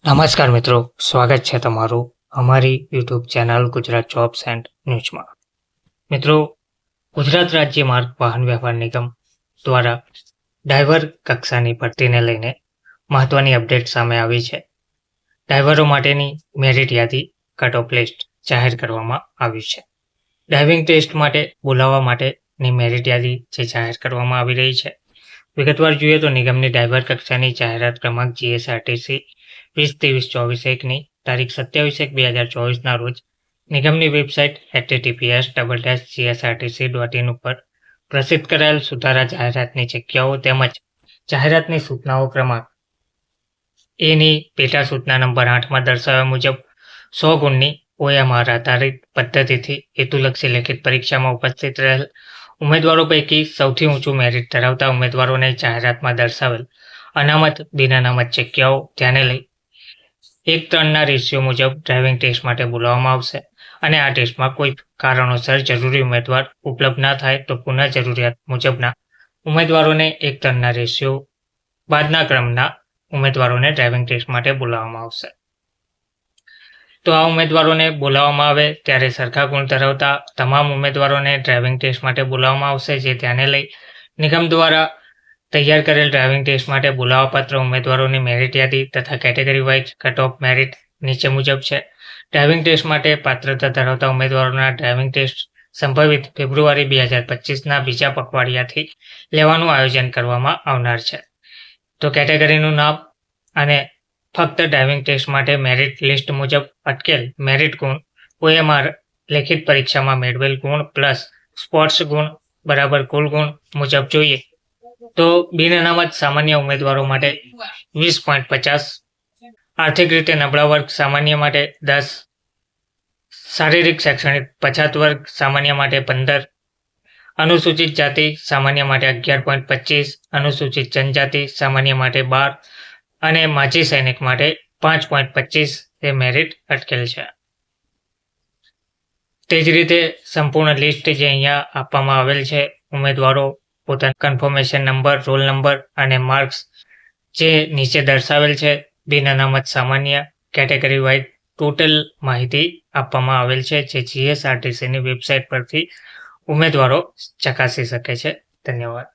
નમસ્કાર મિત્રો, સ્વાગત છે તમારું અમારી YouTube channel Gujarat jobs and ન્યૂઝમાં. મિત્રો, ગુજરાત રાજ્ય માર્ગ વાહન વ્યવહાર નિગમ દ્વારા ડ્રાઈવર કક્ષાની ભરતીને લઈને મહત્વની અપડેટ સામે આવી છે. ડ્રાઈવરો માટેની મેરિટ યાદી કટ ઓફ લિસ્ટ જાહેર કરવામાં આવ્યું છે. ડ્રાઇવિંગ ટેસ્ટ માટે બોલાવવા માટેની મેરિટ યાદી જે જાહેર કરવામાં આવી રહી છે. વિગતવાર જોઈએ તો નિગમની ડ્રાઈવર કક્ષાની જાહેરાત ક્રમાંક GSRTC 20-23-24-1ની તારીખ 27/1/2024ના રોજ નિગમની વેબસાઇટ https://gsrtc.in ઉપર પ્રસિદ્ધ કરાયેલ સુધારા જાહેરાતની જગ્યાઓ તેમજ જાહેરાતની સૂચનાઓ ક્રમાંક એની પેટા સૂચના નંબર 8માં દર્શાવ્યા મુજબ 100 ગુણની OMR આધારિત પદ્ધતિથી હેતુલક્ષી લેખિત પરીક્ષામાં ઉપસ્થિત રહેલ ઉમેદવારો પૈકી સૌથી ઊંચું મેરિટ ધરાવતા ઉમેદવારોને જાહેરાતમાં દર્શાવેલ અનામત બિનઅનામત જગ્યાઓ ધ્યાને લઈ 1:3ના રેશિયો મુજબ ડ્રાઇવિંગ ટેસ્ટ માટે બોલાવવામાં આવશે અને આ ટેસ્ટમાં કોઈ કારણોસર જરૂરી ઉમેદવાર ઉપલબ્ધ ના થાય તો પુનઃ જરૂરિયાત મુજબના ઉમેદવારોને 1:3ના રેશિયો બાદના ક્રમના ઉમેદવારોને ડ્રાઇવિંગ ટેસ્ટ માટે બોલાવવામાં આવશે. તો આ ઉમેદવારોને બોલાવવામાં આવે ત્યારે સરખા ગુણ ધરાવતા તમામ ઉમેદવારોને ડ્રાઇવિંગ ટેસ્ટ માટે બોલાવવામાં આવશે, જે ધ્યાને લઈ નિગમ દ્વારા તૈયાર કરેલ ડ્રાઇવિંગ ટેસ્ટ માટે બોલાવવાપાત્ર ઉમેદવારોની મેરિટ યાદી તથા category wise cut off merit નીચે મુજબ છે. ડ્રાઇવિંગ ટેસ્ટ માટે પાત્રતા ધરાવતા ઉમેદવારોના ડ્રાઇવિંગ ટેસ્ટ સંભવિત ફેબ્રુઆરી 2025ના બીજા પખવાડિયાથી લેવાનું આયોજન કરવામાં આવનાર છે. તો કેટેગરીનું નામ અને ફક્ત ડ્રાઇવિંગ ટેસ્ટ માટે મેરિટ લિસ્ટ મુજબ અટકેલ મેરિટ ગુણ OMR લેખિત પરીક્ષામાં મેળવેલ ગુણ પ્લસ સ્પોર્ટ્સ ગુણ બરાબર કુલ ગુણ મુજબ જોઈએ તો બિનઅનામત સામાન્ય ઉમેદવારો માટે 20.50, આર્થિક રીતે નબળા વર્ગ સામાન્ય માટે 10, શારીરિક શૈક્ષણિક પછાત વર્ગ સામાન્ય માટે 15, અનુસૂચિત જાતિ સામાન્ય માટે 11.25, અનુસૂચિત જનજાતિ સામાન્ય માટે 12 અને માજી સૈનિક માટે 5.25 એ મેરિટ અટકેલ છે. તે જ રીતે સંપૂર્ણ લિસ્ટ જે અહીંયા આપવામાં આવેલ છે, ઉમેદવારો પોતાના કન્ફર્મેશન નંબર, રોલ નંબર અને માર્ક્સ જે નીચે દર્શાવેલ છે, બિનઅનામત સામાન્ય કેટેગરી વાઇઝ ટોટલ માહિતી આપવામાં આવેલ છે, જે GSRTCની વેબસાઇટ પરથી ઉમેદવારો ચકાસી શકે છે. ધન્યવાદ.